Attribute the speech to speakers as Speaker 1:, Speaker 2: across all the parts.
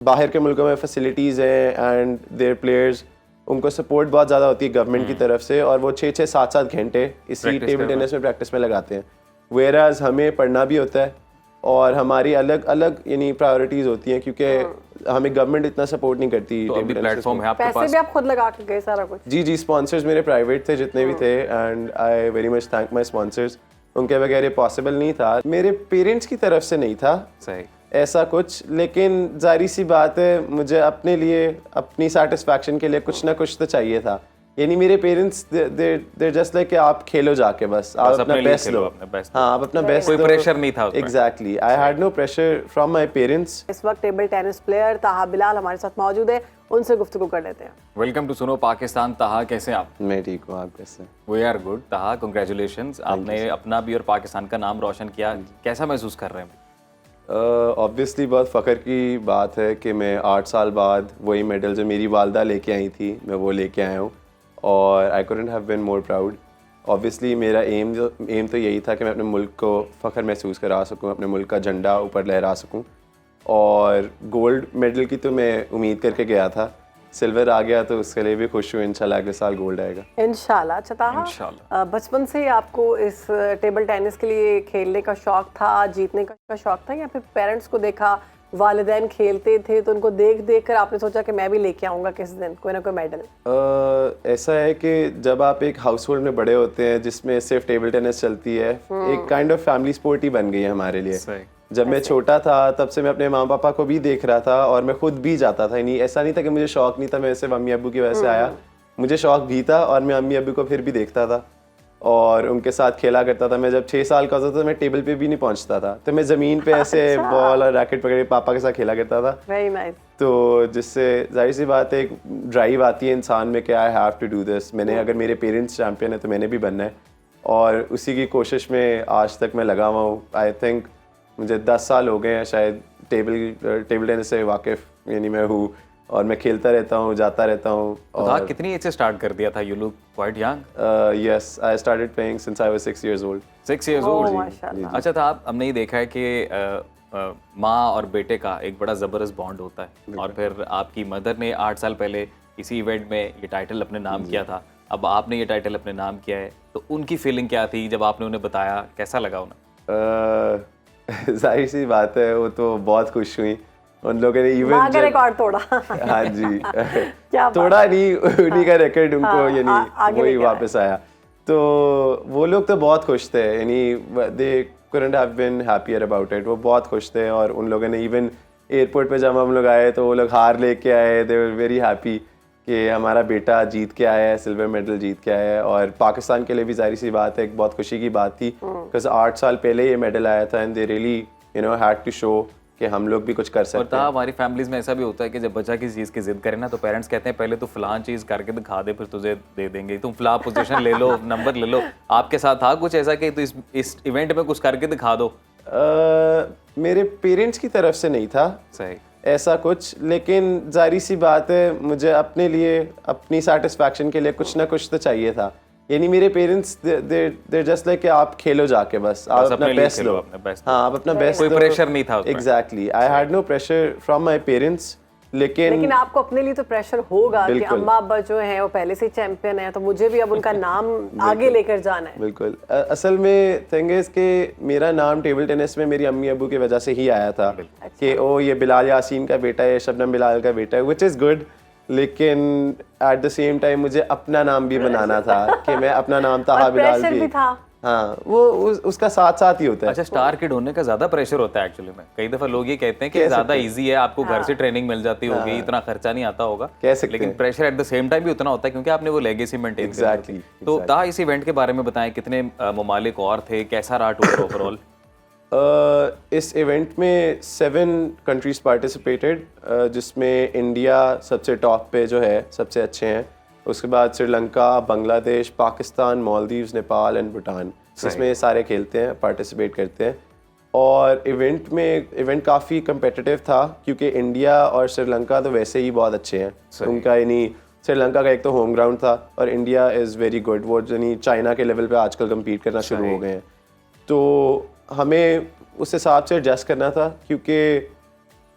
Speaker 1: बाहर के मुल्कों में फैसिलिटीज़ हैं एंड देयर प्लेयर्स, उनको सपोर्ट बहुत ज़्यादा होती है गवर्नमेंट की तरफ से, और वो 6-6 7-7 घंटे इसी टेबल टेनिस में प्रैक्टिस में लगाते हैं। वेयरएज़ हमें पढ़ना भी होता है और हमारी अलग अलग यानी प्रायोरिटीज़ होती हैं, क्योंकि हमें गवर्नमेंट इतना सपोर्ट नहीं करती।
Speaker 2: तो अभी प्लेटफॉर्म है आपके
Speaker 3: पैसे
Speaker 2: पास?
Speaker 3: भी आप खुद लगा के गए सारा कुछ?
Speaker 1: जी, स्पॉन्सर्स मेरे प्राइवेट थे जितने भी थे, and I very much thank my sponsors. उनके बगैर ये पॉसिबल नहीं था। मेरे पेरेंट्स की तरफ से नहीं था
Speaker 2: सही
Speaker 1: ऐसा कुछ, लेकिन जाहिर सी बात है मुझे अपने लिए अपनी सेटिस्फैक्शन के लिए कुछ ना कुछ तो चाहिए था। यानी मेरे पेरेंट्स देयर जस्ट लाइक कि आप खेलो जाके, बस आप अपना बेस्ट लो। हाँ, आप अपना बेस्ट।
Speaker 2: कोई प्रेशर नहीं था उसमें?
Speaker 1: Exactly, I had no pressure from my parents.
Speaker 3: इस वक्त टेबल टेनिस प्लेयर ताहा बिलाल हमारे साथ मौजूद है, उनसे गुफ्तगू कर लेते हैं।
Speaker 2: वेलकम टू सुनो पाकिस्तान। ताहा, कैसे हैं आप?
Speaker 1: मैं ठीक हूँ, आप कैसे?
Speaker 2: We are good. Taha, congratulations, आपने अपना भी और पाकिस्तान का नाम रोशन किया। कैसा महसूस कर रहे हैं?
Speaker 1: ऑब्वियसली बहुत फ़ख्र की बात है कि मैं 8 साल बाद वही मेडल जो मेरी वालदा लेके आई थी, मैं वो लेके आया हूँ, और I couldn't have been more proud. Obviously मेरा एम तो यही था कि मैं अपने मुल्क को फ़ख्र महसूस करा सकूँ, अपने मुल्क का झंडा ऊपर लहरा सकूँ, और गोल्ड मेडल की तो मैं उम्मीद करके गया था। सिल्वर आ गया तो उसके लिए भी खुश हूँ। इंशाल्लाह अगले साल गोल्ड आएगा
Speaker 3: इंशाल्लाह। अच्छा ताहा, बचपन से ही आपको इस टेबल टेनिस के लिए खेलने का शौक था, जीतने का शौक था, या फिर पेरेंट्स को देखा वालिदैन खेलते थे तो उनको देख देख कर आपने सोचा कि मैं भी लेके आऊँगा किस दिन कोई ना कोई मेडल?
Speaker 1: ऐसा है कि जब आप एक हाउस होल्ड में बड़े होते हैं जिसमें सिर्फ टेबल टेनिस चलती है, एक काइंड ऑफ फैमिली स्पोर्ट ही बन गई है हमारे लिए। जब मैं छोटा था तब से मैं अपने माँ पापा को भी देख रहा था और मैं खुद भी जाता था। नहीं, ऐसा नहीं था कि मुझे शौक नहीं था, मैं सिर्फ अम्मी अब्बू की वजह से आया। मुझे शौक भी था और मैं अम्मी अब्बू को फिर भी देखता था और उनके साथ खेला करता था। मैं जब 6 साल का होता था तो मैं टेबल पे भी नहीं पहुंचता था, तो मैं ज़मीन पे ऐसे बॉल और रैकेट पकड़ के पापा के साथ खेला करता था।
Speaker 3: Very nice.
Speaker 1: तो जिससे जाहिर सी बात है एक ड्राइव आती है इंसान में कि I have to do this. मैंने अगर मेरे पेरेंट्स चैम्पियन है तो मैंने भी बनना है, और उसी की कोशिश में आज तक मैं लगा हुआ हूँ। आई थिंक मुझे 10 साल हो गए हैं शायद टेबल टेनिस से वाकिफ़ यानी मैं हूँ, और मैं खेलता रहता हूँ, जाता रहता हूँ।
Speaker 2: और कितनी एज से स्टार्ट कर दिया था? You look quite young.
Speaker 1: Yes, I started playing since I was 6 years old।
Speaker 2: 6 years old।
Speaker 3: माशाल्लाह।
Speaker 2: अच्छा था, हमने ये देखा है कि माँ और बेटे का एक बड़ा ज़बरदस्त बॉन्ड होता है, और फिर आपकी मदर ने 8 साल पहले इसी इवेंट में ये टाइटल अपने नाम किया था, अब आपने ये टाइटल अपने नाम किया है, तो उनकी फीलिंग क्या थी जब आपने उन्हें बताया? कैसा लगा उन्हें?
Speaker 1: जाहिर सी बात है वो तो बहुत खुश हुई। उन लोगों ने इवन
Speaker 3: रिकॉर्ड तोड़ा।
Speaker 1: हाँ जी
Speaker 3: क्या
Speaker 1: तोड़ा नहीं, उन्हीं का रिकॉर्ड उनको यानी वही वापस आया। तो वो लोग तो बहुत खुश थे, यानी दे couldn't have been happier about it। वो बहुत खुश थे, और उन लोगों ने इवन एयरपोर्ट पे जब हम लोग आए तो वो लोग हार लेके आए। दे वर वेरी हैप्पी कि हमारा बेटा जीत के आया है, सिल्वर मेडल जीत के आया है। और पाकिस्तान के लिए भी जाहिर सी बात है एक बहुत खुशी की बात थी, बिकॉज 8 साल पहले ये मेडल आया था, and they really had to show कि हम लोग भी कुछ कर सकते हैं।
Speaker 2: हमारी फैमिलीज में ऐसा भी होता है कि जब बच्चा किसी चीज़ की जिद करे ना, तो पेरेंट्स कहते हैं पहले तो फलां चीज़ करके दिखा दे, फिर तुझे दे देंगे, तुम फलां पोजीशन ले लो, नंबर ले लो। आपके साथ था कुछ ऐसा कि तो इस इवेंट में कुछ करके दिखा दो?
Speaker 1: मेरे पेरेंट्स की तरफ से नहीं था
Speaker 2: सही
Speaker 1: ऐसा कुछ, लेकिन जाहिर सी बात है मुझे अपने लिए अपनी सेटिस्फैक्शन के लिए कुछ ना कुछ तो चाहिए था। यानी मेरे पेरेंट्स देयर जस्ट लाइक कि आप खेलो जाके, बस आप अपना बेस्ट लो। हाँ, आप अपना बेस्ट।
Speaker 2: कोई प्रेशर नहीं था उसमें?
Speaker 1: Exactly, I had no pressure from my parents. लेकिन
Speaker 3: आपको अपने लिए तो प्रेशर होगा कि अम्मा अब्बा जो हैं वो पहले से चैंपियन है, तो मुझे भी अब उनका नाम आगे लेकर जाना है।
Speaker 1: बिल्कुल। असल में थिंग इज कि मेरा नाम टेबल टेनिस में मेरी अम्मी अब्बू की वजह से ही आया था कि ओ ये बिलाल यासीन का बेटा है, शबनम बिलाल का बेटा है, विच इज़ गुड। लेकिन एट द सेम टाइम मुझे अपना नाम भी बनाना था कि मैं अपना नाम ताहा बिलाल भी था। हाँ, वो उसका साथ साथ ही होता है।
Speaker 2: अच्छा, स्टार किड होने का ज्यादा प्रेशर होता है एक्चुअली में। कई दफा लोग ये कहते हैं कि ज्यादा इजी है, आपको घर से ट्रेनिंग मिल जाती होगी, इतना खर्चा नहीं आता होगा, लेकिन pressure at the same time भी उतना होता है क्योंकि आपने वो लेगेसी मेंटेन की। तो ताहा, इस इवेंट के बारे में बताएं, कितने ममालिक और थे, कैसा रहा टूर ओवरऑल?
Speaker 1: इस इवेंट में 7 कंट्रीज पार्टिसिपेटेड, जिसमें इंडिया सबसे टॉप पे जो है, सबसे अच्छे हैं। उसके बाद श्रीलंका, बांग्लादेश, पाकिस्तान, मालदीव्स, नेपाल एंड भूटान, इसमें ये सारे खेलते हैं, पार्टिसिपेट करते हैं। और इवेंट काफ़ी कम्पिटिटिव था क्योंकि इंडिया और श्रीलंका तो वैसे ही बहुत अच्छे हैं। उनका यानी श्रीलंका का एक तो होम ग्राउंड था, और इंडिया इज़ वेरी गुड। वो यानी चाइना के लेवल पे आजकल कम्पीट करना शुरू हो गए हैं। तो हमें उस हिसाब से एडजस्ट करना था, क्योंकि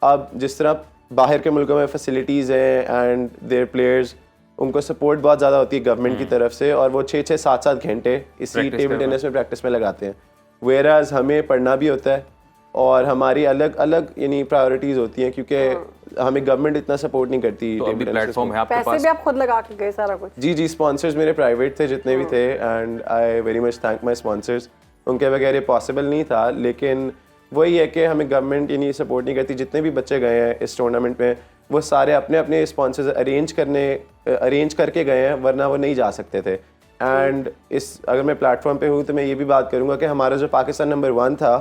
Speaker 1: अब जिस तरह बाहर के मुल्कों में फैसिलिटीज़ हैं एंड देयर प्लेयर्स, उनको सपोर्ट बहुत ज़्यादा होती है गवर्नमेंट की तरफ से, और वो 6-6 7-7 घंटे इसी टेबल टेनिस में प्रैक्टिस में लगाते हैं। वेराज हमें पढ़ना भी होता है और हमारी अलग अलग यानी प्रायोरिटीज़ होती हैं, क्योंकि हमें गवर्नमेंट इतना सपोर्ट नहीं करती।
Speaker 2: तो अभी प्लेटफॉर्म है आपके
Speaker 3: पैसे
Speaker 2: पास?
Speaker 3: भी आप खुद लगा के गए सारा कुछ?
Speaker 1: जी, स्पॉन्सर्स मेरे प्राइवेट थे जितने भी थे, and I very much thank my sponsors. उनके बगैर ये पॉसिबल नहीं था, लेकिन वही है कि हमें गवर्नमेंट यानी सपोर्ट नहीं करती। जितने भी बच्चे गए हैं इस टूर्नामेंट में, वो सारे अपने अपने स्पॉन्सर्स अरेंज करके गए हैं, वरना वो नहीं जा सकते थे। एंड अगर मैं प्लेटफॉर्म पे हूँ तो मैं ये भी बात करूँगा कि हमारा जो पाकिस्तान नंबर 1 था,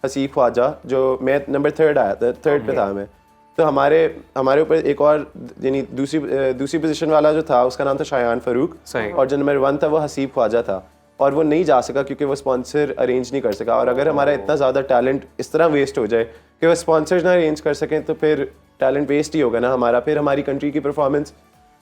Speaker 1: हसीब ख्वाजा, जो मैं नंबर 3 आया था, 3rd पे था मैं, तो हमारे ऊपर एक और यानी दूसरी पोजीशन वाला जो था उसका नाम था शायान फारूक, और जो नंबर 1 था वो हसीब ख्वाजा था, और वो नहीं जा सका क्योंकि वो स्पॉन्सर अरेंज नहीं कर सका। और अगर हमारा इतना ज़्यादा टैलेंट इस तरह वेस्ट हो जाए कि वो स्पॉन्सर्स ना अरेंज कर सकें, तो फिर टैलेंट वेस्ट ही होगा ना हमारा। फिर हमारी कंट्री की परफॉर्मेंस,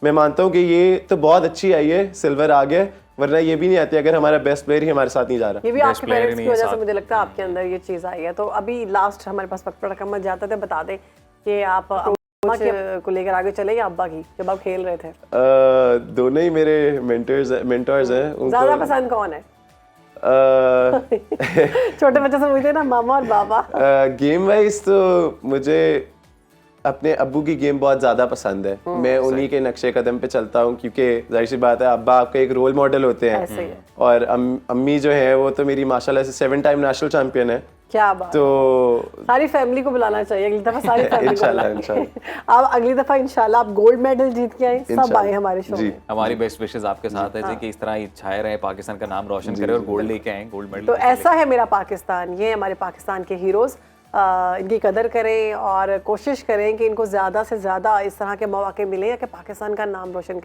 Speaker 1: मैं मानता हूँ कि ये तो बहुत अच्छी आई है, सिल्वर आ गया, वरना ये भी नहीं आती अगर हमारा बेस्ट प्लेयर ही हमारे साथ नहीं जा रहा।
Speaker 3: ये भी आपके पेरेंट्स की वजह से मुझे लगता है आपके अंदर ये चीज़ आई है। तो अभी लास्ट हमारे पास वक्त पड़ा कम जाता था, बता दें कि आप अम्मा को लेकर आगे चले या अब्बा की, जब आप खेल रहे थे?
Speaker 1: दोनों ही मेरे मेंटर्स हैं।
Speaker 3: ज़्यादा पसंद कौन है? छोटे बच्चे से पूछते हैं ना, मामा और बाबा।
Speaker 1: गेम वाइज तो मुझे अपने अब्बू की गेम बहुत ज़्यादा पसंद है। मैं उन्हीं के नक्शे कदम पे चलता हूँ, क्योंकि जाहिर सी बात है अब्बा आपका एक रोल मॉडल होते हैं, और अम्मी जो है वो तो मेरी माशाल्लाह से 7 टाइम नेशनल चैंपियन है।
Speaker 3: क्या बात।
Speaker 1: तो
Speaker 3: सारी फैमिली को बुलाना चाहिए अगली दफा, सारी फैमिली को
Speaker 1: इंशाल्लाह
Speaker 3: आप अगली दफा इंशाल्लाह आप गोल्ड मेडल जीत के आए, सब आए हमारे शो में।
Speaker 2: हमारी बेस्ट विशेस आपके साथ है जी, कि इस तरह ही छाए रहे, पाकिस्तान का नाम रोशन करें और गोल्ड लेके आए, गोल्ड मेडल।
Speaker 3: तो ऐसा है मेरा पाकिस्तान, ये हमारे पाकिस्तान के हीरोज, इनकी कदर करें और कोशिश करें कि इनको ज़्यादा से ज़्यादा इस तरह के मौके मिले कि पाकिस्तान का नाम रोशन करें।